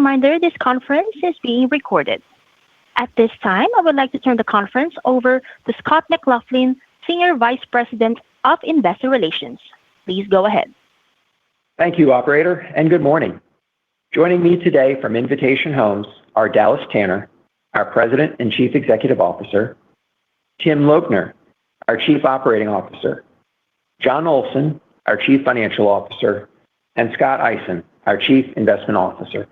reminder, this conference is being recorded. At this time, I would like to turn the conference over to Scott McLaughlin, Senior Vice President of Investor Relations. Please go ahead. Thank you, operator, and good morning. Joining me today from Invitation Homes are Dallas Tanner, our President and Chief Executive Officer, Tim Lochner, our Chief Operating Officer, John Olson, our Chief Financial Officer, and Scott Eisen, our Chief Investment Officer.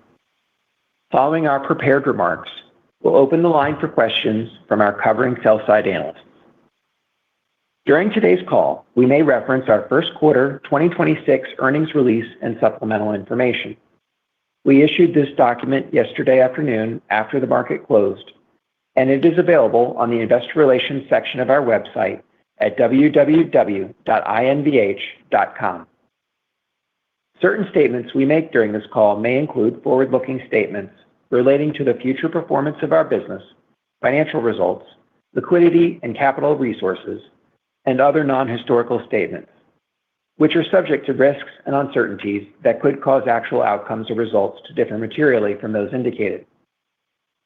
Following our prepared remarks, we'll open the line for questions from our covering sell-side analysts. During today's call, we may reference our first quarter 2026 earnings release and supplemental information. We issued this document yesterday afternoon after the market closed, and it is available on the investor relations section of our website at www.invh.com. Certain statements we make during this call may include forward-looking statements relating to the future performance of our business, financial results, liquidity and capital resources, and other non-historical statements, which are subject to risks and uncertainties that could cause actual outcomes or results to differ materially from those indicated.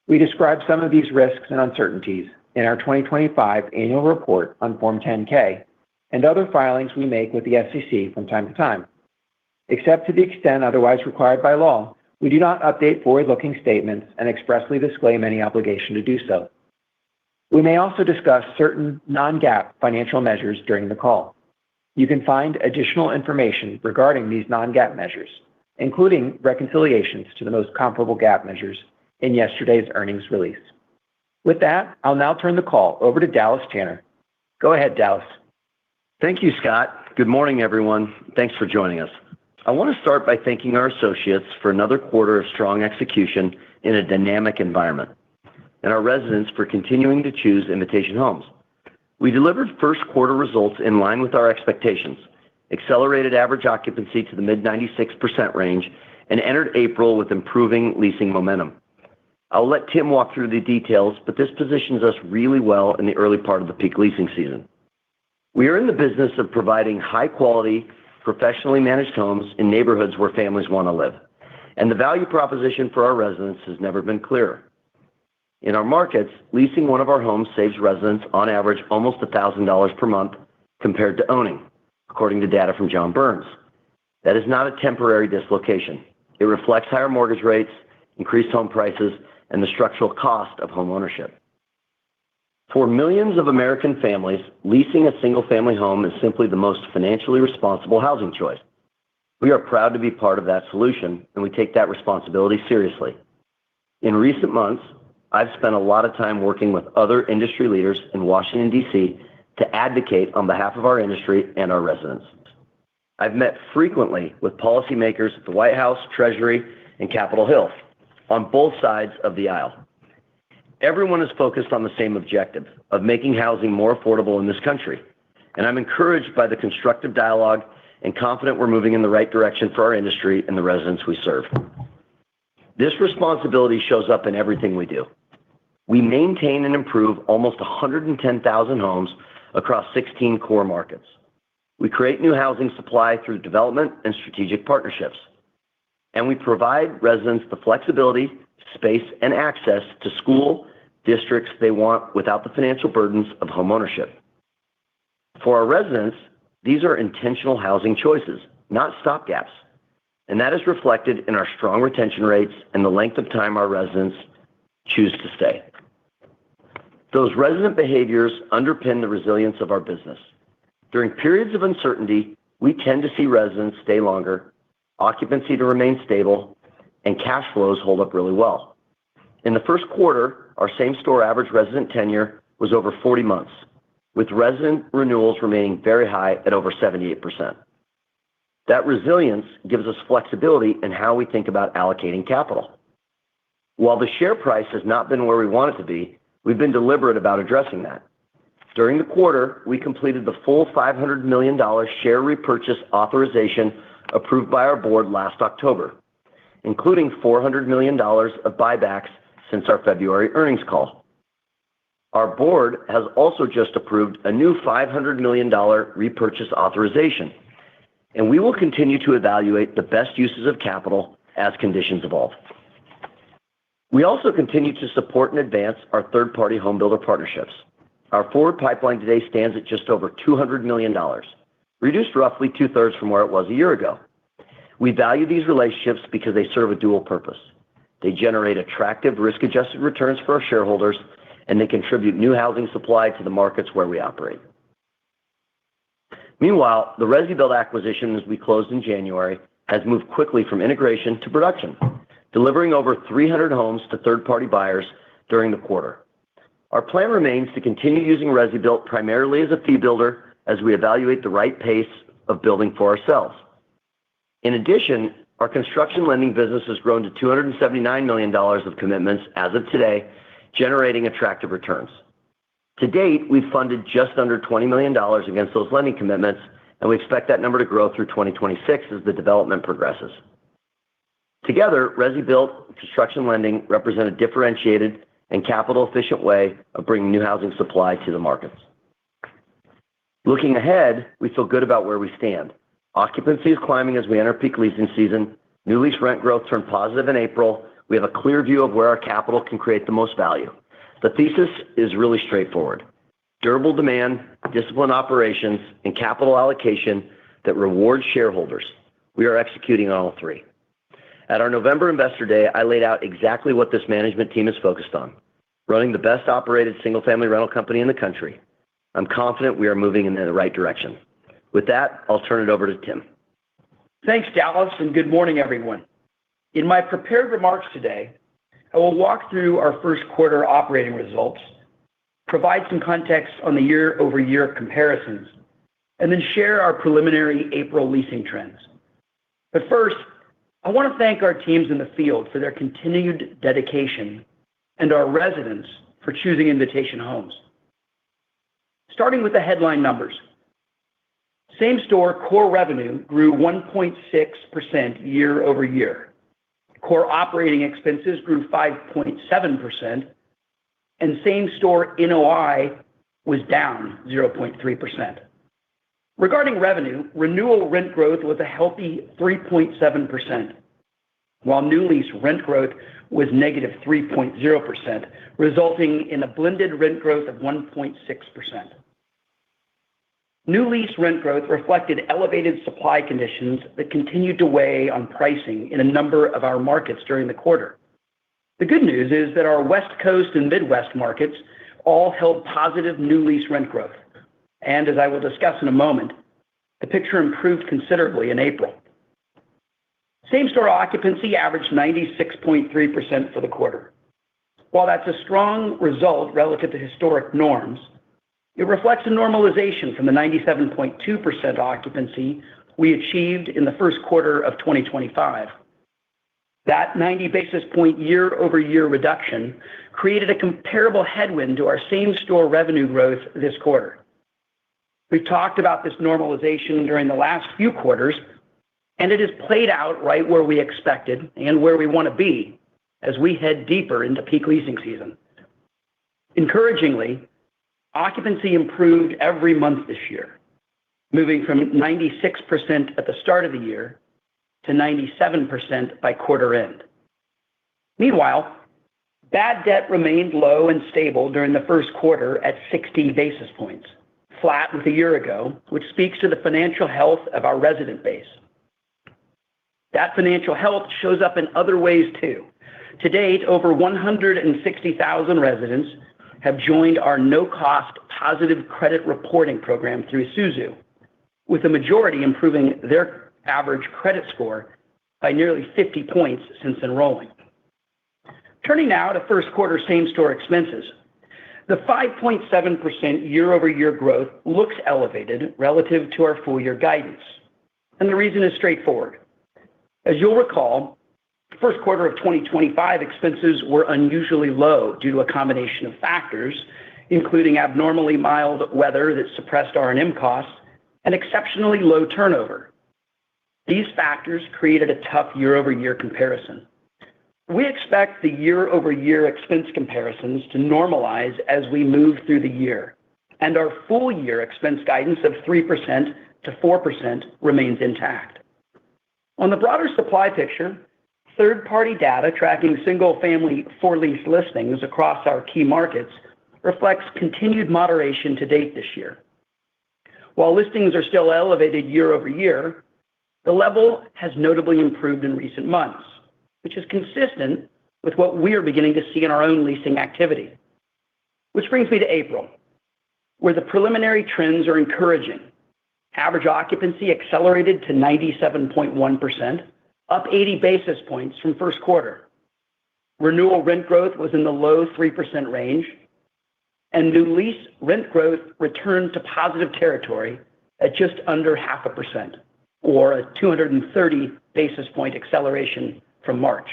We describe some of these risks and uncertainties in our 2025 annual report on Form 10-K and other filings we make with the SEC from time to time. Except to the extent otherwise required by law, we do not update forward-looking statements and expressly disclaim any obligation to do so. We may also discuss certain non-GAAP financial measures during the call. You can find additional information regarding these non-GAAP measures, including reconciliations to the most comparable GAAP measures, in yesterday's earnings release. With that, I'll now turn the call over to Dallas Tanner. Go ahead, Dallas. Thank you, Scott. Good morning, everyone. Thanks for joining us. I want to start by thanking our associates for another quarter of strong execution in a dynamic environment, and our residents for continuing to choose Invitation Homes. We delivered first quarter results in line with our expectations, accelerated average occupancy to the mid-96% range, and entered April with improving leasing momentum. I'll let Tim walk through the details, but this positions us really well in the early part of the peak leasing season. We are in the business of providing high-quality, professionally managed homes in neighborhoods where families want to live, and the value proposition for our residents has never been clearer. In our markets, leasing one of our homes saves residents on average almost $1,000 per month compared to owning, according to data from John Burns. That is not a temporary dislocation. It reflects higher mortgage rates, increased home prices, and the structural cost of homeownership. For millions of American families, leasing a single-family home is simply the most financially responsible housing choice. We are proud to be part of that solution, and we take that responsibility seriously. In recent months, I've spent a lot of time working with other industry leaders in Washington, D.C. to advocate on behalf of our industry and our residents. I've met frequently with policymakers at the White House, Treasury, and Capitol Hill on both sides of the aisle. Everyone is focused on the same objective of making housing more affordable in this country, and I'm encouraged by the constructive dialogue and confident we're moving in the right direction for our industry and the residents we serve. This responsibility shows up in everything we do. We maintain and improve almost 110,000 homes across 16 core markets. We create new housing supply through development and strategic partnerships, and we provide residents the flexibility, space, and access to school districts they want without the financial burdens of homeownership. For our residents, these are intentional housing choices, not stopgaps, and that is reflected in our strong retention rates and the length of time our residents choose to stay. Those resident behaviors underpin the resilience of our business. During periods of uncertainty, we tend to see residents stay longer, occupancy to remain stable, and cash flows hold up really well. In the first quarter, our same-store average resident tenure was over 40 months, with resident renewals remaining very high at over 78%. That resilience gives us flexibility in how we think about allocating capital. While the share price has not been where we want it to be, we've been deliberate about addressing that. During the quarter, we completed the full $500 million share repurchase authorization approved by our board last October, including $400 million of buybacks since our February earnings call. Our board has also just approved a new $500 million repurchase authorization, and we will continue to evaluate the best uses of capital as conditions evolve. We also continue to support and advance our third-party home builder partnerships. Our forward pipeline today stands at just over $200 million, reduced roughly two-thirds from where it was a year ago. We value these relationships because they serve a dual purpose. They generate attractive risk-adjusted returns for our shareholders, and they contribute new housing supply to the markets where we operate. Meanwhile, the ResiBuilt acquisition, as we closed in January, has moved quickly from integration to production, delivering over 300 homes to third-party buyers during the quarter. Our plan remains to continue using ResiBuilt primarily as a fee builder as we evaluate the right pace of building for ourselves. In addition, our construction lending business has grown to $279 million of commitments as of today, generating attractive returns. To date, we've funded just under $20 million against those lending commitments, and we expect that number to grow through 2026 as the development progresses. Together, ResiBuilt and construction lending represent a differentiated and capital-efficient way of bringing new housing supply to the markets. Looking ahead, we feel good about where we stand. Occupancy is climbing as we enter peak leasing season. New lease rent growth turned positive in April. We have a clear view of where our capital can create the most value. The thesis is really straightforward. Durable demand, disciplined operations, and capital allocation that reward shareholders. We are executing on all three. At our November Investor Day, I laid out exactly what this management team is focused on: running the best operated single-family rental company in the country. I'm confident we are moving in the right direction. With that, I'll turn it over to Tim. Thanks, Dallas, and good morning, everyone. In my prepared remarks today, I will walk through our first quarter operating results, provide some context on the year-over-year comparisons, and then share our preliminary April leasing trends. But first, I want to thank our teams in the field for their continued dedication and our residents for choosing Invitation Homes. Starting with the headline numbers. Same-store core revenue grew 1.6% year-over-year. Core operating expenses grew 5.7%, and same-store NOI was down 0.3%. Regarding revenue, renewal rent growth was a healthy 3.7%, while new lease rent growth was negative 3.0%, resulting in a blended rent growth of 1.6%. New lease rent growth reflected elevated supply conditions that continued to weigh on pricing in a number of our markets during the quarter. The good news is that our West Coast and Midwest markets all held positive new lease rent growth. And as I will discuss in a moment, the picture improved considerably in April. Same-store occupancy averaged 96.3% for the quarter. While that's a strong result relative to historic norms, it reflects a normalization from the 97.2% occupancy we achieved in the first quarter of 2025. That 90 basis point year-over-year reduction created a comparable headwind to our same-store revenue growth this quarter. We've talked about this normalization during the last few quarters, and it has played out right where we expected and where we want to be as we head deeper into peak leasing season. Encouragingly, occupancy improved every month this year, moving from 96% at the start of the year to 97% by quarter end. Meanwhile, bad debt remained low and stable during the first quarter at 60 basis points, flat with a year ago, which speaks to the financial health of our resident base. That financial health shows up in other ways too. To date, over 160,000 residents have joined our no-cost positive credit reporting program through Isuzu, with the majority improving their average credit score by nearly 50 points since enrolling. Turning now to first quarter same-store expenses. The 5.7% year-over-year growth looks elevated relative to our full-year guidance, and the reason is straightforward. As you'll recall, the first quarter of 2025 expenses were unusually low due to a combination of factors, including abnormally mild weather that suppressed R&M costs and exceptionally low turnover. These factors created a tough year-over-year comparison. We expect the year-over-year expense comparisons to normalize as we move through the year, and our full-year expense guidance of 3% to 4% remains intact. On the broader supply picture, Third-party data tracking single-family for-lease listings across our key markets reflects continued moderation to date this year. While listings are still elevated year-over-year, the level has notably improved in recent months, which is consistent with what we are beginning to see in our own leasing activity. Which brings me to April, where the preliminary trends are encouraging. Average occupancy accelerated to 97.1%, up 80 basis points from first quarter. Renewal rent growth was in the low 3% range, and new lease rent growth returned to positive territory at just under 0.5%, or a 230 basis point acceleration from March.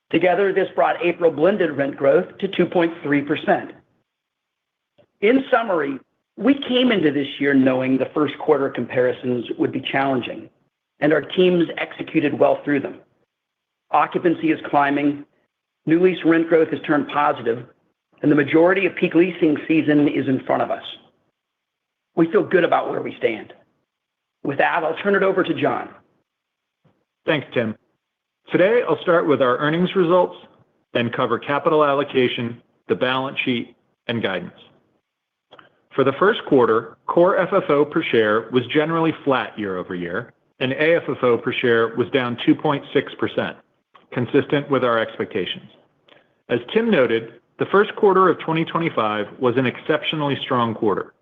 Together, this brought April blended rent growth to 2.3%. In summary, we came into this year knowing the first quarter comparisons would be challenging, and our teams executed well through them. Occupancy is climbing, new lease rent growth has turned positive, and the majority of peak leasing season is in front of us. We feel good about where we stand. With that, I'll turn it over to John. Thanks, Tim. Today, I'll start with our earnings results, then cover capital allocation, the balance sheet, and guidance. For the first quarter, core FFO per share was generally flat year-over-year, and AFFO per share was down 2.6%, consistent with our expectations. As Tim noted, the first quarter of 2025 was an exceptionally strong quarter.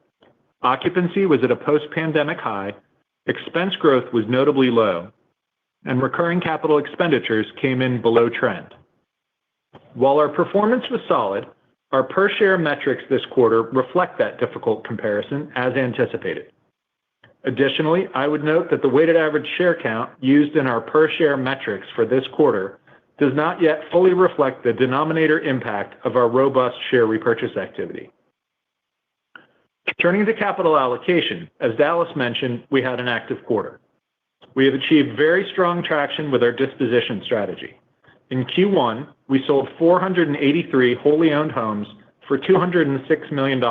Occupancy was at a post-pandemic high, expense growth was notably low, and recurring capital expenditures came in below trend. While our performance was solid, our per-share metrics this quarter reflect that difficult comparison as anticipated. Additionally, I would note that the weighted average share count used in our per-share metrics for this quarter does not yet fully reflect the denominator impact of our robust share repurchase activity. Turning to capital allocation, as Dallas mentioned, we had an active quarter. We have achieved very strong traction with our disposition strategy. In Q1, we sold 483 wholly owned homes for $206 million,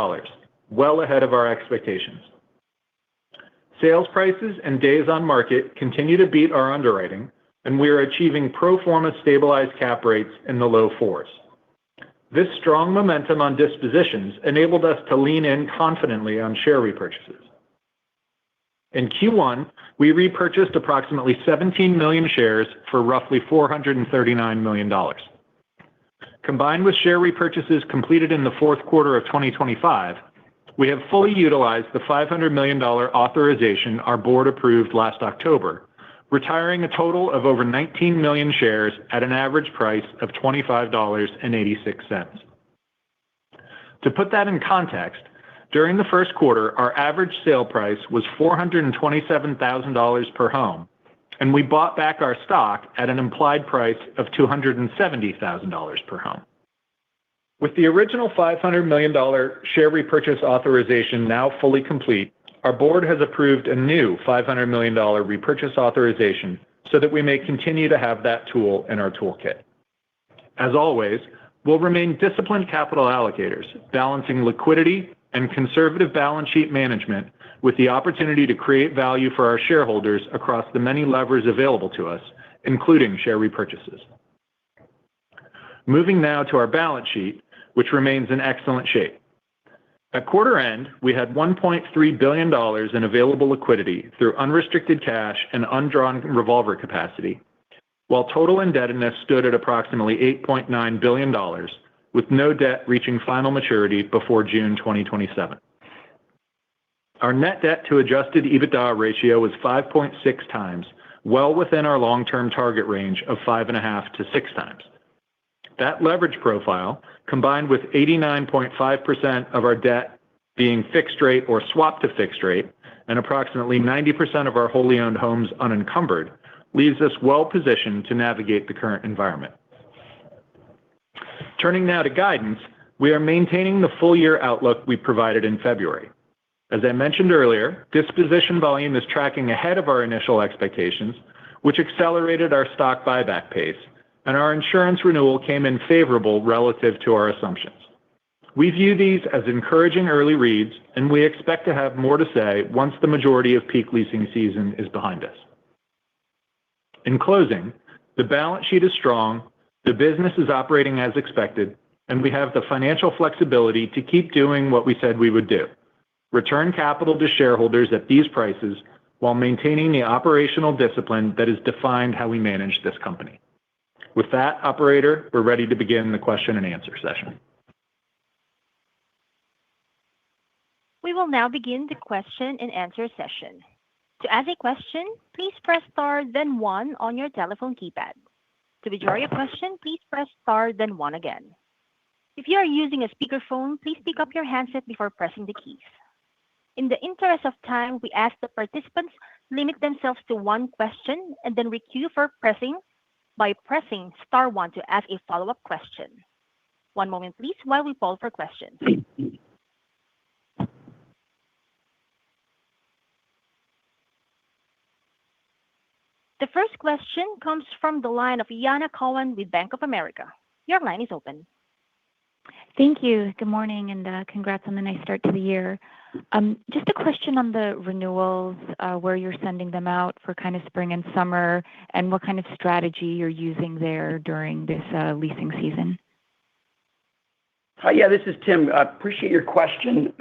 well ahead of our expectations. Sales prices and days on market continue to beat our underwriting, and we are achieving pro forma stabilized cap rates in the low fours. This strong momentum on dispositions enabled us to lean in confidently on share repurchases. In Q1, we repurchased approximately 17 million shares for roughly $439 million. Combined with share repurchases completed in the fourth quarter of 2025, we have fully utilized the $500 million authorization our board approved last October, retiring a total of over 19 million shares at an average price of $25.86. To put that in context, during the first quarter, our average sale price was $427,000 per home, and we bought back our stock at an implied price of $270,000 per home. With the original $500 million share repurchase authorization now fully complete, our board has approved a new $500 million repurchase authorization so that we may continue to have that tool in our toolkit. As always, we'll remain disciplined capital allocators, balancing liquidity and conservative balance sheet management with the opportunity to create value for our shareholders across the many levers available to us, including share repurchases. Moving now to our balance sheet, which remains in excellent shape. At quarter end, we had $1.3 billion in available liquidity through unrestricted cash and undrawn revolver capacity, while total indebtedness stood at approximately $8.9 billion, with no debt reaching final maturity before June 2027. Our net debt to adjusted EBITDA ratio was 5.6 times, well within our long-term target range of 5.5 to 6 times. That leverage profile, combined with 89.5% of our debt being fixed rate or swapped to fixed rate, and approximately 90% of our wholly owned homes unencumbered, leaves us well positioned to navigate the current environment. Turning now to guidance, we are maintaining the full-year outlook we provided in February. As I mentioned earlier, disposition volume is tracking ahead of our initial expectations, which accelerated our stock buyback pace, and our insurance renewal came in favorable relative to our assumptions. We view these as encouraging early reads, and we expect to have more to say once the majority of peak leasing season is behind us. In closing, The balance sheet is strong, the business is operating as expected, and we have the financial flexibility to keep doing what we said we would do: return capital to shareholders at these prices while maintaining the operational discipline that has defined how we manage this company. With that, operator, we're ready to begin the question and answer session. We will now begin the question and answer session. To ask a question, please press star then one on your telephone keypad. To withdraw your question, please press star then one again. If you are using a speakerphone, please pick up your handset before pressing the keys. In the interest of time, we ask that participants limit themselves to one question and then requeue by pressing star one to ask a follow-up question. One moment, please, while we poll for questions. The first question comes from the line of Yana Cohen with Bank of America. Your line is open. Thank you. Good morning, and congrats on the nice start to the year. Just a question on the renewals, where you're sending them out for kind of spring and summer, and what kind of strategy you're using there during this leasing season. Hi, yeah, this is Tim. I appreciate your question.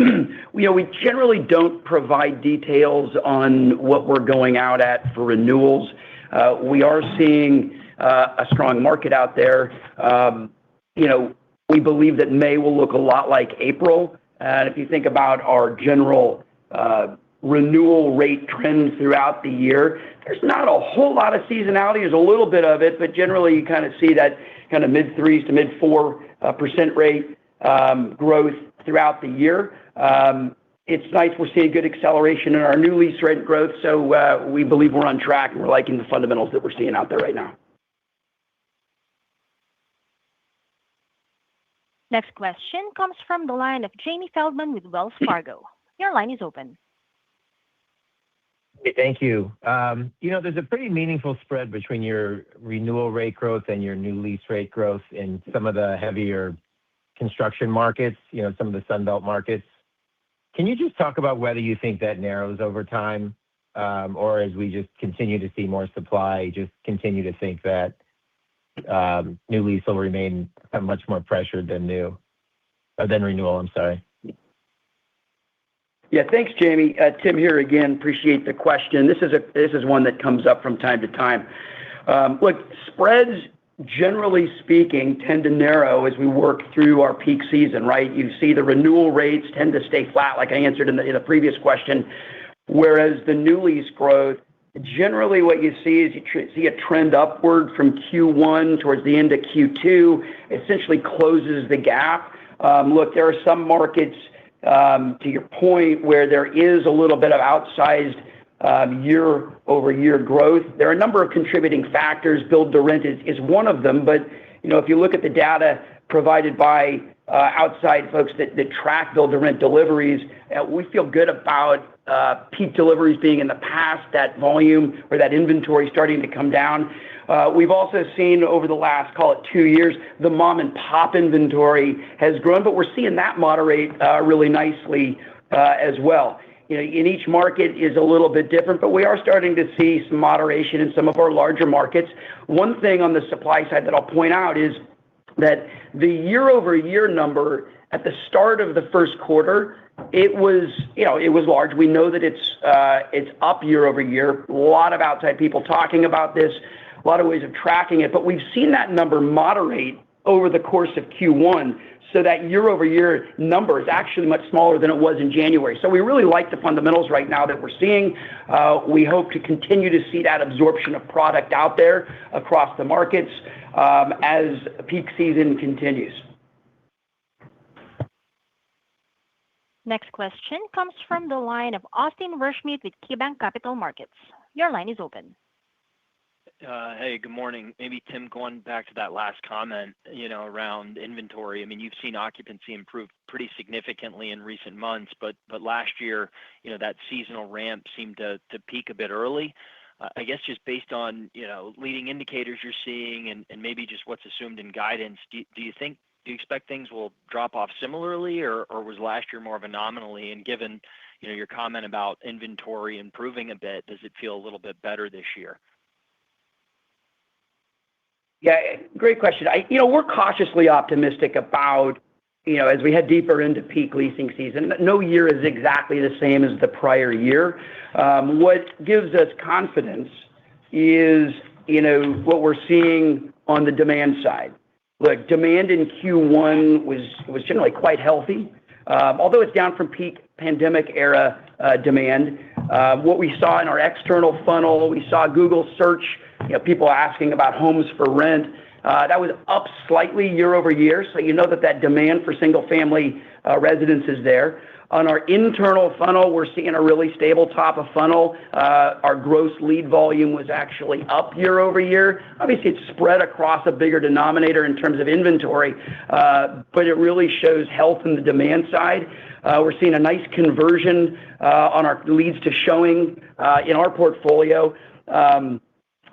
We generally don't provide details on what we're going out at for renewals. We are seeing a strong market out there. We believe that May will look a lot like April. And if you think about our general renewal rate trends throughout the year, there's not a whole lot of seasonality. There's a little bit of it, but generally you kind of see that kind of mid-3s to mid-4% rate growth throughout the year. It's nice we're seeing good acceleration in our new lease rate growth, so we believe we're on track and we're liking the fundamentals that we're seeing out there right now. Next question comes from the line of Jamie Feldman with Wells Fargo. Your line is open. Hey, thank you. There's a pretty meaningful spread between your renewal rate growth and your new lease rate growth in some of the heavier construction markets, some of the Sun Belt markets. Can you just talk about whether you think that narrows over time, or as we just continue to see more supply, just continue to think that new lease will remain much more pressured than renewal? I'm sorry. Yeah, thanks, Jamie. Tim here again. Appreciate the question. This is one that comes up from time to time. Look, spreads, generally speaking, tend to narrow as we work through our peak season, right? You see the renewal rates tend to stay flat, like I answered in the previous question, whereas the new lease growth, generally what you see is you see a trend upward from Q1 towards the end of Q2, essentially closes the gap. Look, there are some markets, to your point, where there is a little bit of outsized year-over-year growth. There are a number of contributing factors. Build-to-rent is one of them, but if you look at the data provided by outside folks that track build-to-rent deliveries, we feel good about peak deliveries being in the past, that volume or that inventory starting to come down. We've also seen over the last, call it 2 years, the mom-and-pop inventory has grown, but we're seeing that moderate really nicely as well. In each market is a little bit different, but we are starting to see some moderation in some of our larger markets. One thing on the supply side that I'll point out is that the year-over-year number at the start of the first quarter, it was large. We know that it's up year-over-year. A lot of outside people talking about this, a lot of ways of tracking it, but we've seen that number moderate over the course of Q1. So that year-over-year number is actually much smaller than it was in January. So we really like the fundamentals right now that we're seeing. We hope to continue to see that absorption of product out there across the markets as peak season continues. Next question comes from the line of Austin Wurschmidt with KeyBanc Capital Markets. Your line is open. Hey, good morning. Maybe Tim, going back to that last comment, around inventory. I mean, you've seen occupancy improve pretty significantly in recent months, but last year, that seasonal ramp seemed to peak a bit early. I guess just based on, leading indicators you're seeing and maybe just what's assumed in guidance, do you expect things will drop off similarly, or was last year more of an anomaly? And given, your comment about inventory improving a bit, does it feel a little bit better this year? Yeah, great question. We're cautiously optimistic about, as we head deeper into peak leasing season. No year is exactly the same as the prior year. What gives us confidence is, what we're seeing on the demand side. Look, demand in Q1 was generally quite healthy, although it's down from peak pandemic era demand. What we saw in our external funnel, we saw Google search, people asking about homes for rent. That was up slightly year over year. So that demand for single family residence is there. On our internal funnel, we're seeing a really stable top of funnel. Our gross lead volume was actually up year over year. Obviously, it's spread across a bigger denominator in terms of inventory, but it really shows health in the demand side. We're seeing a nice conversion on our leads to showing in our portfolio.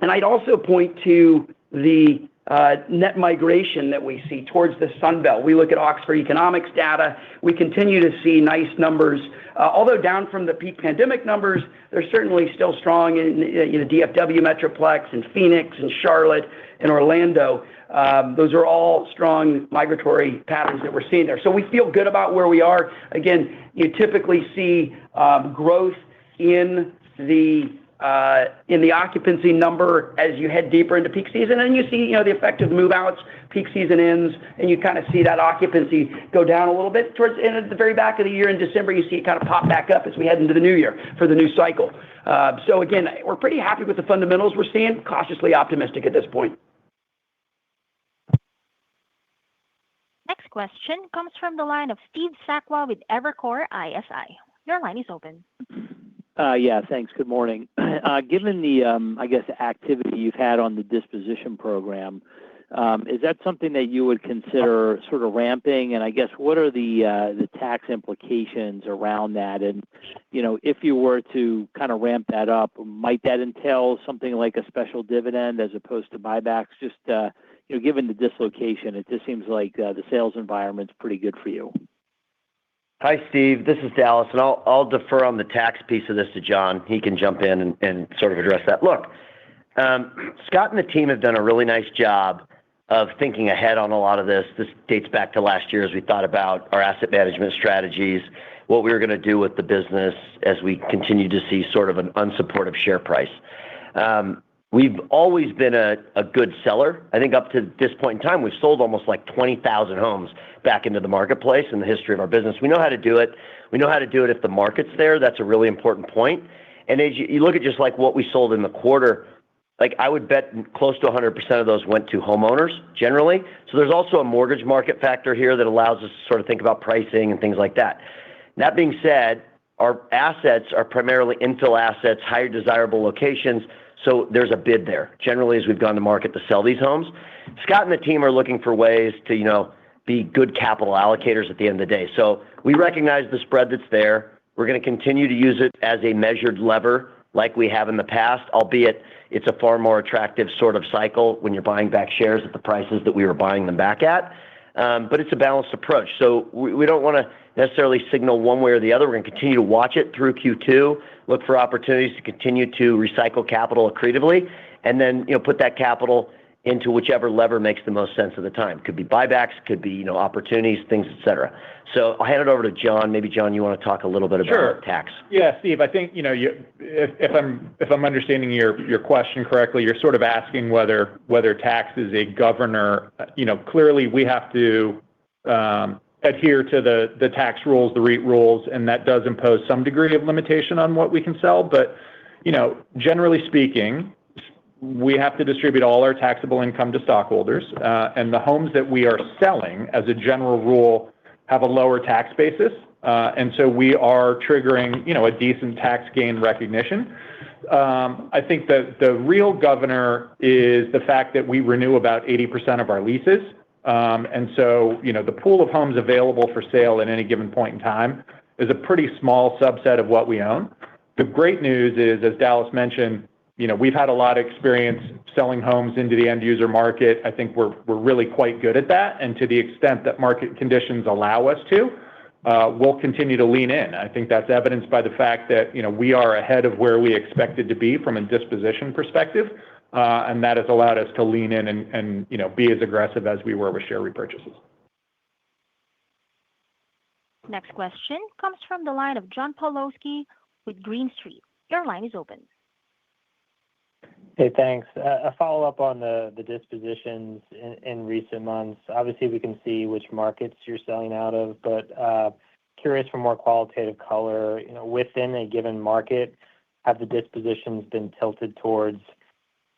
And I'd also point to the net migration that we see towards the Sun Belt. We look at Oxford economics data. We continue to see nice numbers. Although down from the peak pandemic numbers, they're certainly still strong in DFW Metroplex and Phoenix and Charlotte and Orlando. Those are all strong migratory patterns that we're seeing there. So we feel good about where we are. Again, you typically see growth in the occupancy number as you head deeper into peak season, and you see the effect of move-outs, peak season ends, and you kind of see that occupancy go down a little bit towards at the very back of the year in December. You see it kind of pop back up as we head into the new year for the new cycle. So again, we're pretty happy with the fundamentals we're seeing. Cautiously optimistic at this point. Next question comes from the line of Steve Sakwa with Evercore ISI. Your line is open. Yeah, thanks. Good morning. Given the, I guess, activity you've had on the disposition program, is that something that you would consider sort of ramping? And I guess, what are the tax implications around that? And, if you were to kind of ramp that up, might that entail something like a special dividend as opposed to buybacks? Just, given the dislocation, it just seems like the sales environment's pretty good for you. Hi, Steve. This is Dallas, and I'll defer on the tax piece of this to John. He can jump in and sort of address that. Look, Scott and the team have done a really nice job of thinking ahead on a lot of this. This dates back to last year as we thought about our asset management strategies, what we were going to do with the business as we continue to see sort of an unsupportive share price. We've always been a good seller. I think up to this point in time, we've sold almost like 20,000 homes back into the marketplace in the history of our business. We know how to do it. We know how to do it if the market's there. That's a really important point. And as you look at just like what we sold in the quarter, like I would bet close to 100% of those went to homeowners generally. So there's also a mortgage market factor here that allows us to sort of think about pricing and things like that. That being said, our assets are primarily infill assets, higher desirable locations. So there's a bid there, generally, as we've gone to market to sell these homes. Scott and the team are looking for ways to, be good capital allocators at the end of the day. So we recognize the spread that's there. We're going to continue to use it as a measured lever like we have in the past, albeit it's a far more attractive sort of cycle when you're buying back shares at the prices that we were buying them back at. But it's a balanced approach. So we don't want to necessarily signal one way or the other. We're going to continue to watch it through Q2, look for opportunities to continue to recycle capital accretively, and then put that capital into whichever lever makes the most sense at the time. Could be buybacks, could be opportunities, things, et cetera. So I'll hand it over to John. Maybe John, you want to talk a little bit about tax? Yeah, Steve. I think if I'm understanding your question correctly, you're sort of asking whether tax is a governor. Clearly we have to adhere to the tax rules, the REIT rules, and that does impose some degree of limitation on what we can sell. But generally speaking, we have to distribute all our taxable income to stockholders, and the homes that we are selling, as a general rule, have a lower tax basis, and so we are triggering a decent tax gain recognition. I think that the real governor is the fact that we renew about 80% of our leases, and so the pool of homes available for sale at any given point in time is a pretty small subset of what we own. The great news is, as Dallas mentioned, we've had a lot of experience selling homes into the end user market. I think we're really quite good at that. And to the extent that market conditions allow us to, we'll continue to lean in. I think that's evidenced by the fact that, we are ahead of where we expected to be from a disposition perspective. and that has allowed us to lean in and be as aggressive as we were with share repurchases. Next question comes from the line of John Pawlowski with Green Street. Your line is open. Hey, thanks. A follow-up on the dispositions in recent months. Obviously, we can see which markets you're selling out of, but curious for more qualitative color. Within a given market, have the dispositions been tilted towards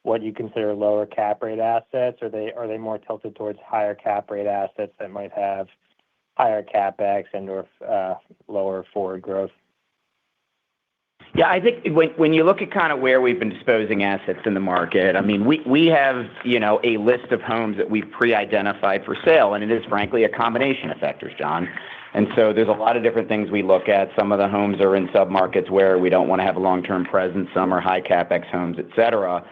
what you consider lower cap rate assets, or are they more tilted towards higher cap rate assets that might have higher CapEx and/or lower forward growth? Yeah, I think when you look at kind of where we've been disposing assets in the market, I mean, we have, a list of homes that we've pre-identified for sale, and it is frankly a combination of factors, John. And so there's a lot of different things we look at. Some of the homes are in submarkets where we don't want to have a long-term presence. Some are high CapEx homes, et cetera.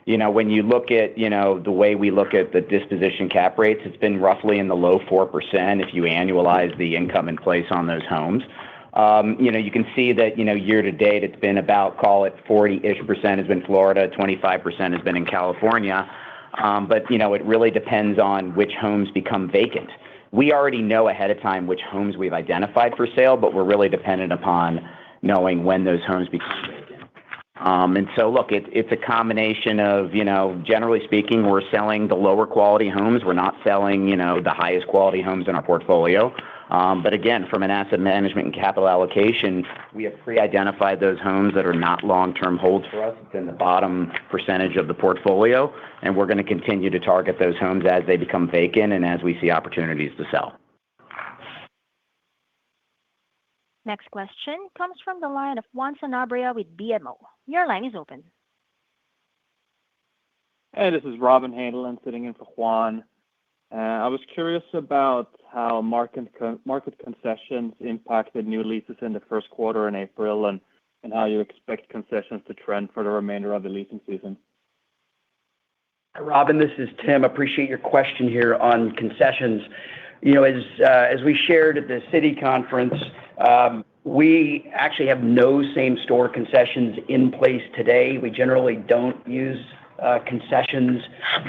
When you look at, the way we look at the disposition cap rates, it's been roughly in the low 4% if you annualize the income in place on those homes. You can see that, year to date, it's been about, call it 40-ish% has been Florida, 25% has been in California. But, it really depends on which homes become vacant. We already know ahead of time which homes we've identified for sale, but we're really dependent upon knowing when those homes become vacant. And so, look, it's a combination of, generally speaking, we're selling the lower quality homes. We're not selling, the highest quality homes in our portfolio. But again, from an asset management and capital allocation, we have pre-identified those homes that are not long-term holds for us. It's in the bottom percentage of the portfolio, and we're going to continue to target those homes as they become vacant and as we see opportunities to sell. Next question comes from the line of Juan Sanabria with BMO. Your line is open. Hey, this is Robin Hanlon sitting in for Juan. I was curious about how market concessions impacted new leases in the first quarter in April and how you expect concessions to trend for the remainder of the leasing season. Robin, this is Tim. Appreciate your question here on concessions. As we shared at the city conference, we actually have no same-store concessions in place today. We generally don't use concessions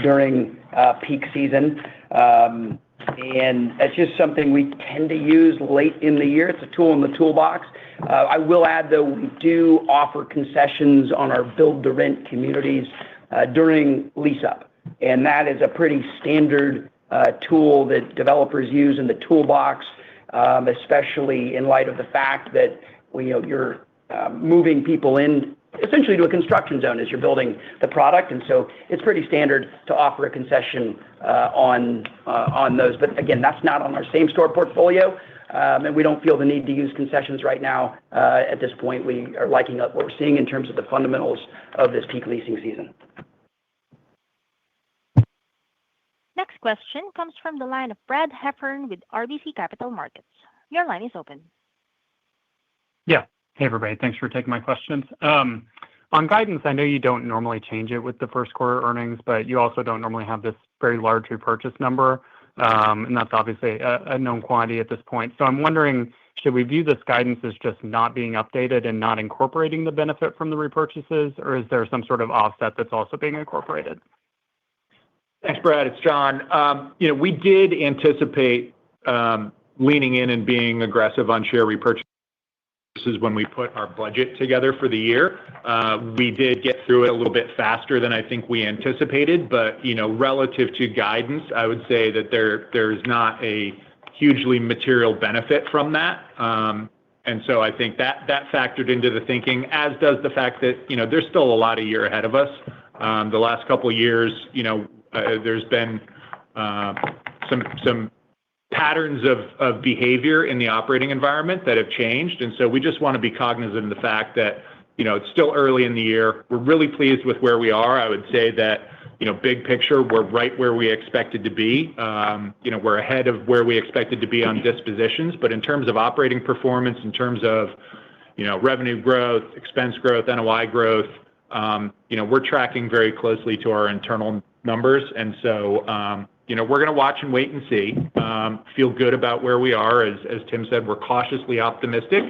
during peak season. And it's just something we tend to use late in the year. It's a tool in the toolbox. I will add, though, we do offer concessions on our build-to-rent communities during lease-up. And that is a pretty standard tool that developers use in the toolbox, especially in light of the fact that you're moving people in essentially to a construction zone as you're building the product. And so it's pretty standard to offer a concession on those. But again, that's not on our same-store portfolio, and we don't feel the need to use concessions right now. At this point, we are liking up what we're seeing in terms of the fundamentals of this peak leasing season. Next question comes from the line of Brad Heffern with RBC Capital Markets. Your line is open. Yeah. Hey, everybody. Thanks for taking my questions. On guidance, I know you don't normally change it with the first quarter earnings, but you also don't normally have this very large repurchase number. And that's obviously a known quantity at this point. So I'm wondering, should we view this guidance as just not being updated and not incorporating the benefit from the repurchases, or is there some sort of offset that's also being incorporated? Thanks, Brad. It's John. We did anticipate leaning in and being aggressive on share repurchases when we put our budget together for the year. We did get through it a little bit faster than I think we anticipated, but relative to guidance, I would say that there's not a hugely material benefit from that. And so I think that factored into the thinking, as does the fact that there's still a lot of year ahead of us. The last couple of years, there's been some patterns of behavior in the operating environment that have changed. And so we just want to be cognizant of the fact that, it's still early in the year. We're really pleased with where we are. I would say that, big picture, we're right where we expected to be. We're ahead of where we expected to be on dispositions. But in terms of operating performance, in terms of, revenue growth, expense growth, NOI growth, we're tracking very closely to our internal numbers. And so, we're going to watch and wait and see, feel good about where we are. As Tim said, we're cautiously optimistic,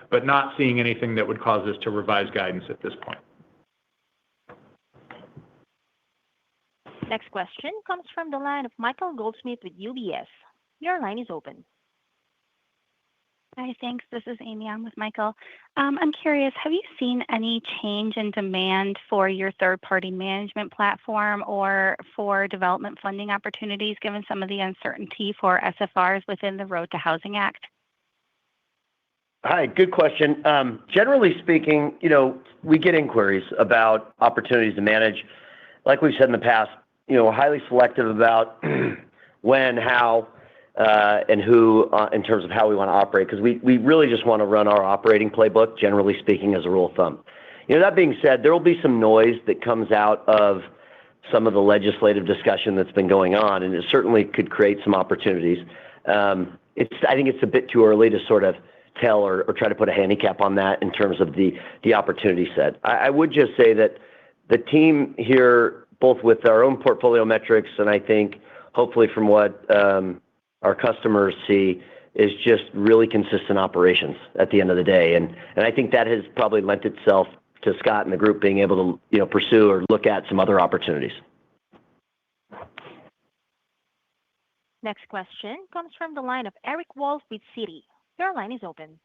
but not seeing anything that would cause us to revise guidance at this point. Next question comes from the line of Michael Goldsmith with UBS. Your line is open. Hi, thanks. This is Amy. I'm with Michael. I'm curious, have you seen any change in demand for your third-party management platform or for development funding opportunities given some of the uncertainty for SFRs within the Road to Housing Act? Hi, good question. Generally speaking, we get inquiries about opportunities to manage. Like we've said in the past, we're highly selective about when, how, and who in terms of how we want to operate because we really just want to run our operating playbook, generally speaking, as a rule of thumb. That being said, there will be some noise that comes out of some of the legislative discussion that's been going on, and it certainly could create some opportunities. I think it's a bit too early to sort of tell or try to put a handicap on that in terms of the opportunity set. I would just say that the team here, both with our own portfolio metrics and I think hopefully from what our customers see, is just really consistent operations at the end of the day. And I think that has probably lent itself to Scott and the group being able to pursue or look at some other opportunities. Next question comes from the line of Eric Wolfe with Citi. Your line is open.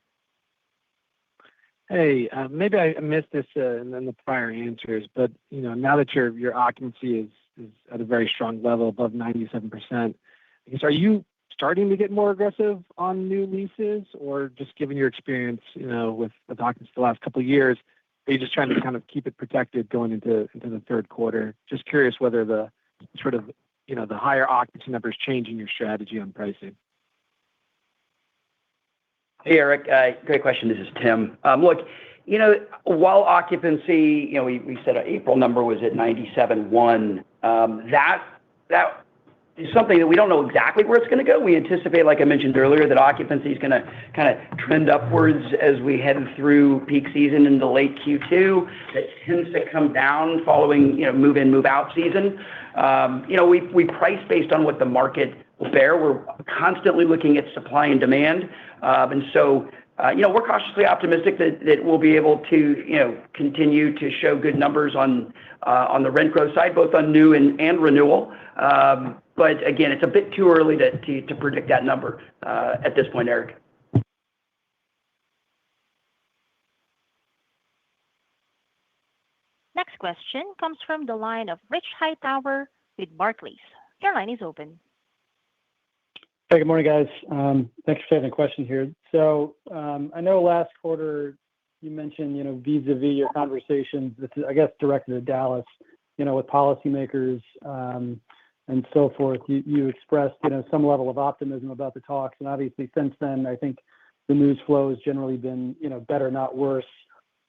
Hey, maybe I missed this in the prior answers, but now that your occupancy is at a very strong level, above 97%, I guess, are you starting to get more aggressive on new leases, or just given your experience, with occupancy the last couple of years, are you just trying to kind of keep it protected going into the third quarter? Just curious whether the sort of the higher occupancy numbers changing your strategy on pricing. Hey, Eric. Great question. This is Tim. Look, while occupancy, we said our April number was at 97.1. That is something that we don't know exactly where it's going to go. We anticipate, like I mentioned earlier, that occupancy is going to kind of trend upwards as we head through peak season into late Q2. That tends to come down following, move-in, move-out season. We price based on what the market will bear. We're constantly looking at supply and demand. We're cautiously optimistic that we'll be able to, continue to show good numbers on the rent growth side, both on new and renewal. But again, it's a bit too early to predict that number at this point, Eric. Next question comes from the line of Rich Hightower with Barclays. Your line is open. Hey, good morning, guys. Thanks for taking the question here. So I know last quarter you mentioned, vis-a-vis your conversations, this is, I guess, directed at Dallas, with policymakers and so forth. You expressed, some level of optimism about the talks. And obviously since then, I think the news flow has generally been, better, not worse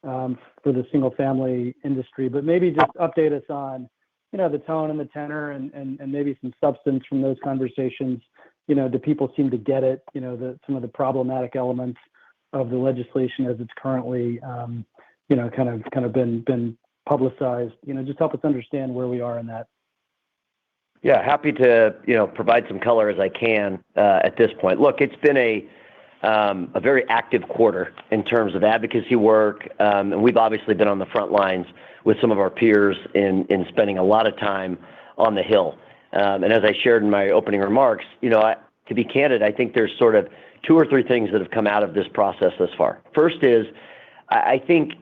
for the single family industry. But maybe just update us on, the tone and the tenor and maybe some substance from those conversations. Do people seem to get it, some of the problematic elements of the legislation as it's currently, kind of been publicized? Just help us understand where we are in that. Yeah, happy to, provide some color as I can at this point. Look, it's been a very active quarter in terms of advocacy work, and we've obviously been on the front lines with some of our peers in spending a lot of time on the Hill. And as I shared in my opening remarks, to be candid, I think there's sort of two or three things that have come out of this process thus far. First is, I think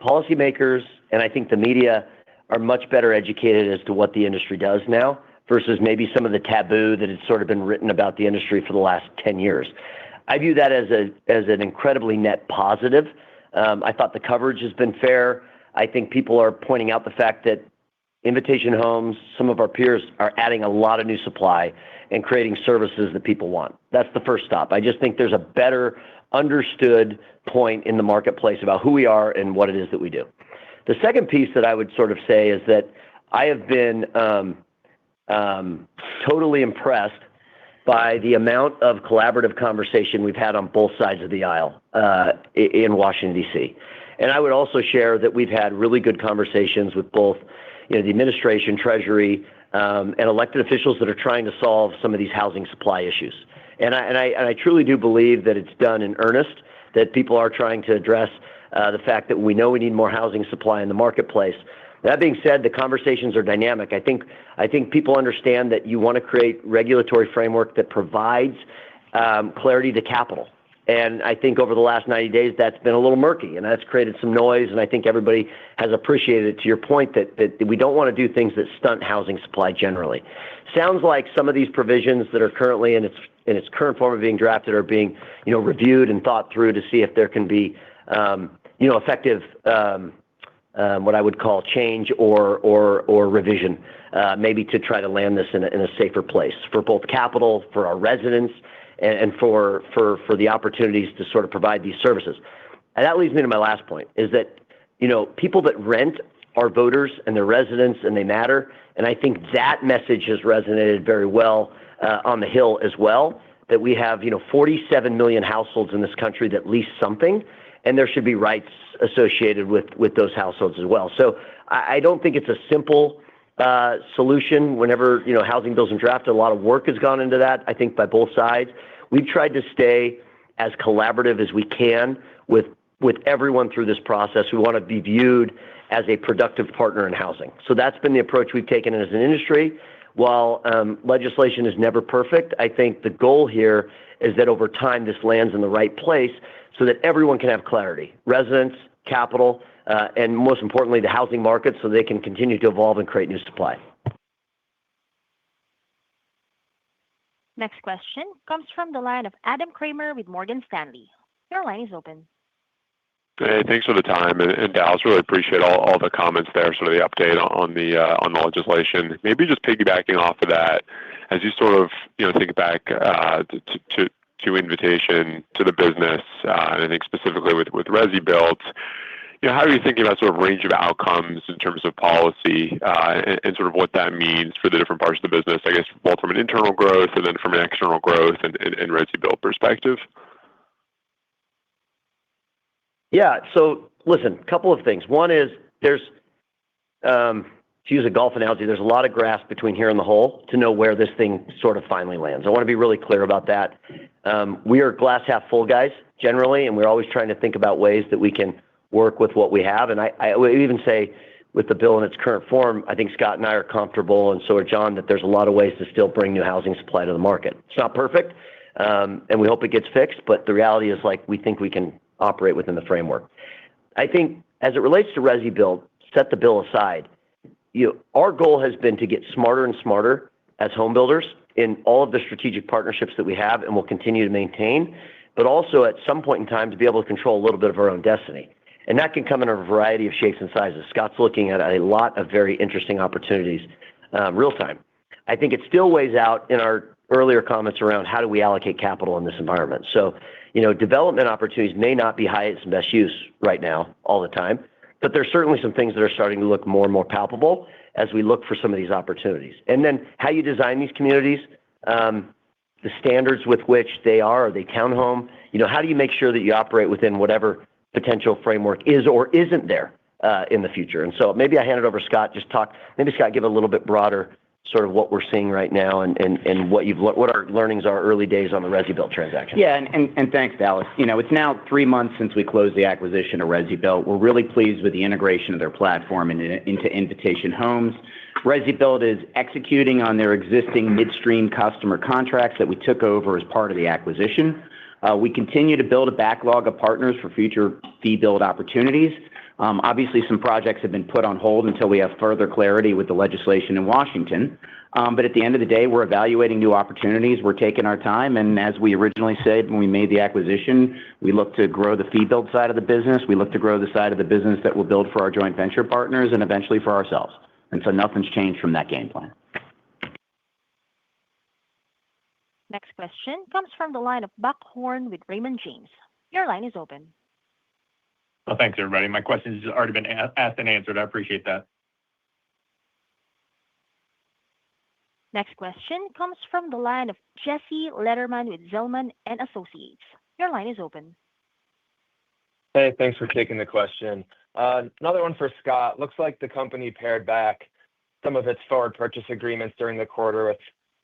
policymakers and I think the media are much better educated as to what the industry does now versus maybe some of the taboo that has sort of been written about the industry for the last 10 years. I view that as an incredibly net positive. I thought the coverage has been fair. I think people are pointing out the fact that Invitation Homes, some of our peers, are adding a lot of new supply and creating services that people want. That's the first stop. I just think there's a better understood point in the marketplace about who we are and what it is that we do. The second piece that I would sort of say is that I have been totally impressed by the amount of collaborative conversation we've had on both sides of the aisle in Washington, D.C. And I would also share that we've had really good conversations with both the administration, Treasury, and elected officials that are trying to solve some of these housing supply issues. And I truly do believe that it's done in earnest, that people are trying to address the fact that we know we need more housing supply in the marketplace. That being said, the conversations are dynamic. I think people understand that you want to create regulatory framework that provides clarity to capital. And I think over the last 90 days, that's been a little murky, and that's created some noise. And I think everybody has appreciated it, to your point, that we don't want to do things that stunt housing supply generally. Sounds like some of these provisions that are currently in its current form of being drafted are being, reviewed and thought through to see if there can be, effective, what I would call change or revision, maybe to try to land this in a safer place for both capital, for our residents, and for the opportunities to sort of provide these services. And that leads me to my last point, is that, people that rent are voters and they're residents and they matter. And I think that message has resonated very well on the Hill as well, that we have, 47 million households in this country that lease something, and there should be rights associated with those households as well. So I don't think it's a simple solution. Whenever, housing bills are drafted, a lot of work has gone into that, I think, by both sides. We've tried to stay as collaborative as we can with everyone through this process. We want to be viewed as a productive partner in housing. So that's been the approach we've taken as an industry. While legislation is never perfect, I think the goal here is that over time this lands in the right place so that everyone can have clarity, residents, capital, and most importantly, the housing market, so they can continue to evolve and create new supply. Next question comes from the line of Adam Kramer with Morgan Stanley. Your line is open. Hey, thanks for the time. And Dallas, really appreciate all the comments there, sort of the update on the legislation. Maybe just piggybacking off of that, as you sort of think back to invitation to the business, and I think specifically with Resi Built, how are you thinking about sort of range of outcomes in terms of policy and sort of what that means for the different parts of the business, I guess, both from an internal growth and then from an external growth and Resi Built perspective? Yeah. So listen, a couple of things. One is there's, to use a golf analogy, there's a lot of grass between here and the hole to know where this thing sort of finally lands. I want to be really clear about that. We are glass half full guys generally, and we're always trying to think about ways that we can work with what we have. And I would even say with the bill in its current form, I think Scott and I are comfortable, and so are John, that there's a lot of ways to still bring new housing supply to the market. It's not perfect, and we hope it gets fixed, but the reality is, we think we can operate within the framework. I think as it relates to Resi Built, set the bill aside, our goal has been to get smarter and smarter as home builders in all of the strategic partnerships that we have and will continue to maintain, but also at some point in time to be able to control a little bit of our own destiny. And that can come in a variety of shapes and sizes. Scott's looking at a lot of very interesting opportunities real time. I think it still weighs out in our earlier comments around how do we allocate capital in this environment. So, development opportunities may not be highest and best use right now all the time, but there's certainly some things that are starting to look more and more palpable as we look for some of these opportunities. And then how you design these communities, the standards with which they are they townhome, how do you make sure that you operate within whatever potential framework is or isn't there in the future? And so maybe I hand it over to Scott, maybe Scott, give a little bit broader sort of what we're seeing right now and what our learnings are early days on the Resi Built transaction. Yeah, and thanks, Dallas. It's now 3 months since we closed the acquisition of Resi Built. We're really pleased with the integration of their platform into Invitation Homes. Resi Built is executing on their existing midstream customer contracts that we took over as part of the acquisition. We continue to build a backlog of partners for future fee build opportunities. Obviously, some projects have been put on hold until we have further clarity with the legislation in Washington. But at the end of the day, we're evaluating new opportunities. We're taking our time. And as we originally said when we made the acquisition, we look to grow the fee build side of the business. We look to grow the side of the business that we'll build for our joint venture partners and eventually for ourselves. And so nothing's changed from that game plan. Next question comes from the line of Buck Horne with Raymond James. Your line is open. Well, thanks, everybody. My question has already been asked and answered. I appreciate that. Next question comes from the line of Jesse Lederman with Zelman & Associates. Your line is open. Hey, thanks for taking the question. Another one for Scott. Looks like the company pared back some of its forward purchase agreements during the quarter with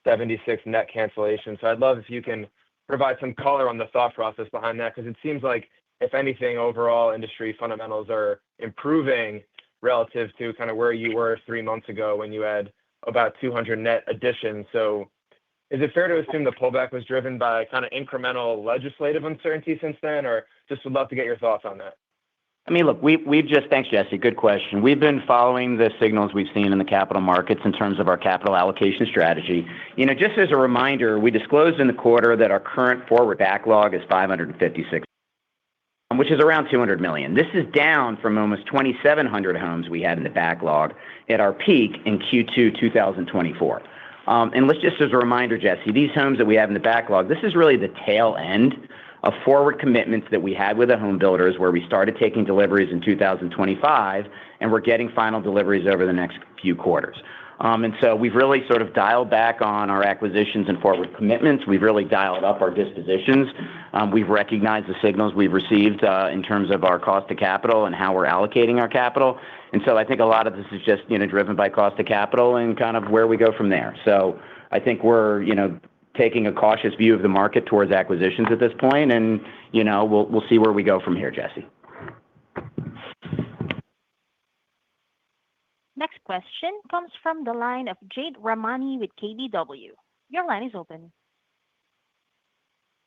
76 net cancellations. So I'd love if you can provide some color on the thought process behind that, because it seems like, if anything, overall industry fundamentals are improving. relative to kind of where you were 3 months ago when you had about 200 net additions. So is it fair to assume the pullback was driven by kind of incremental legislative uncertainty since then, or just would love to get your thoughts on that? I mean, look, thanks, Jesse. Good question. We've been following the signals we've seen in the capital markets in terms of our capital allocation strategy. Just as a reminder, we disclosed in the quarter that our current forward backlog is 556, which is around $200 million. This is down from almost 2,700 homes we had in the backlog at our peak in Q2 2024. And let's just as a reminder, Jesse, these homes that we have in the backlog, this is really the tail end of forward commitments that we had with the home builders where we started taking deliveries in 2025, and we're getting final deliveries over the next few quarters. And so we've really sort of dialed back on our acquisitions and forward commitments. We've really dialed up our dispositions. We've recognized the signals we've received in terms of our cost of capital and how we're allocating our capital. And so I think a lot of this is just driven by cost of capital and kind of where we go from there. So I think we're taking a cautious view of the market towards acquisitions at this point, and we'll see where we go from here, Jesse. Next question comes from the line of Jade Rahmani with KBW. Your line is open.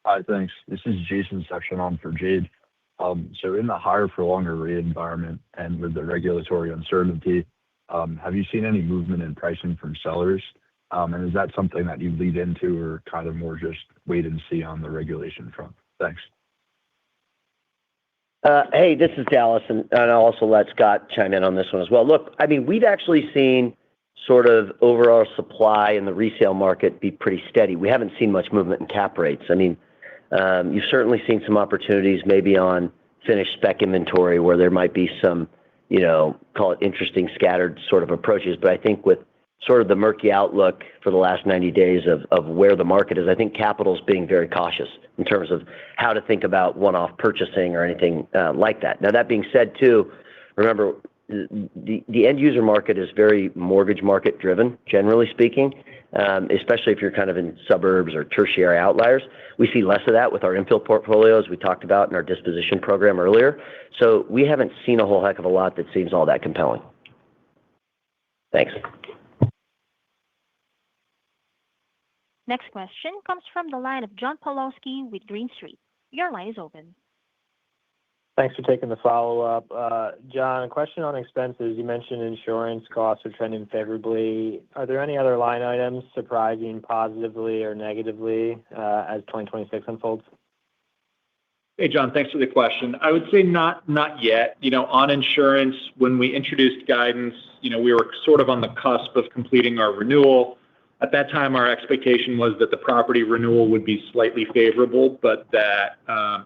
Hi, thanks. This is Jason Section on for Jade. So in the higher for longer rate environment and with the regulatory uncertainty, have you seen any movement in pricing from sellers? And is that something that you lead into or kind of more just wait and see on the regulation front? Thanks. Hey, this is Dallas, and I'll also let Scott chime in on this one as well. Look, I mean, we've actually seen sort of overall supply in the resale market be pretty steady. We haven't seen much movement in cap rates. I mean, you've certainly seen some opportunities maybe on finished spec inventory where there might be some, call it interesting scattered sort of approaches. But I think with sort of the murky outlook for the last 90 days of where the market is, I think capital's being very cautious in terms of how to think about one-off purchasing or anything like that. Now, that being said, too, remember, the end user market is very mortgage market driven, generally speaking, especially if you're kind of in suburbs or tertiary outliers. We see less of that with our infill portfolios we talked about in our disposition program earlier. So we haven't seen a whole heck of a lot that seems all that compelling. Thanks. Next question comes from the line of John Pawlowski with Green Street. Your line is open. Thanks for taking the follow-up. John, a question on expenses. You mentioned insurance costs are trending favorably. Are there any other line items surprising positively or negatively as 2026 unfolds? Hey, John, thanks for the question. I would say not yet. On insurance, when we introduced guidance, we were sort of on the cusp of completing our renewal. At that time, our expectation was that the property renewal would be slightly favorable, but that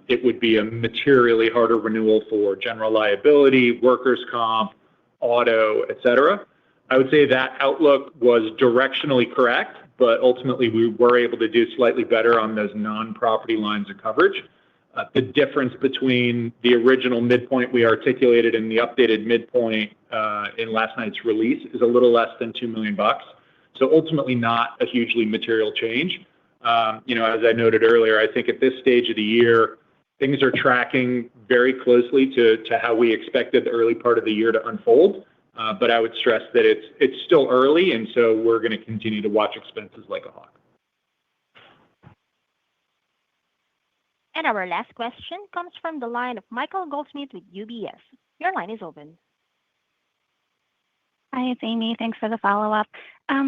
it would be a materially harder renewal for general liability, workers' comp, auto, etc. I would say that outlook was directionally correct, but ultimately we were able to do slightly better on those non-property lines of coverage. The difference between the original midpoint we articulated and the updated midpoint in last night's release is a little less than $2 million. So ultimately not a hugely material change. As I noted earlier, I think at this stage of the year, things are tracking very closely to how we expected the early part of the year to unfold. But I would stress that it's still early, and so we're going to continue to watch expenses like a hawk. And our last question comes from the line of Michael Goldsmith with UBS. Your line is open. Hi, it's Amy. Thanks for the follow-up.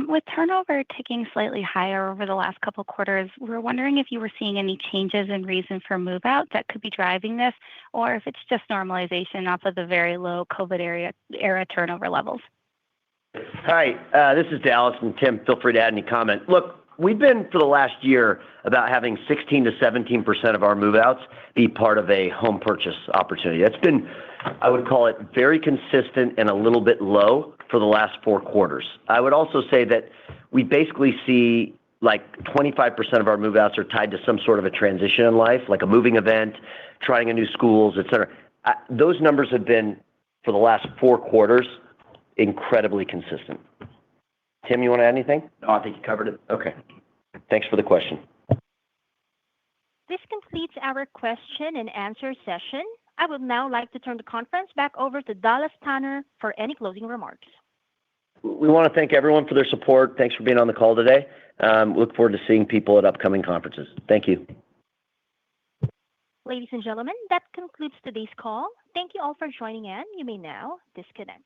With turnover ticking slightly higher over the last couple of quarters, we're wondering if you were seeing any changes in reason for move-out that could be driving this, or if it's just normalization off of the very low COVID era turnover levels. Hi, this is Dallas, and Tim, feel free to add any comment. Look, we've been for the last year about having 16 to 17% of our move-outs be part of a home purchase opportunity. That's been, I would call it, very consistent and a little bit low for the last 4 quarters. I would also say that we basically see like 25% of our move-outs are tied to some sort of a transition in life, like a moving event, trying a new schools, etc. Those numbers have been, for the last 4 quarters, incredibly consistent. Tim, you want to add anything? No, I think you covered it. Okay. Thanks for the question. This completes our question and answer session. I would now like to turn the conference back over to Dallas Tanner for any closing remarks. We want to thank everyone for their support. Thanks for being on the call today. Look forward to seeing people at upcoming conferences. Thank you. Ladies and gentlemen, that concludes today's call. Thank you all for joining in. You may now disconnect.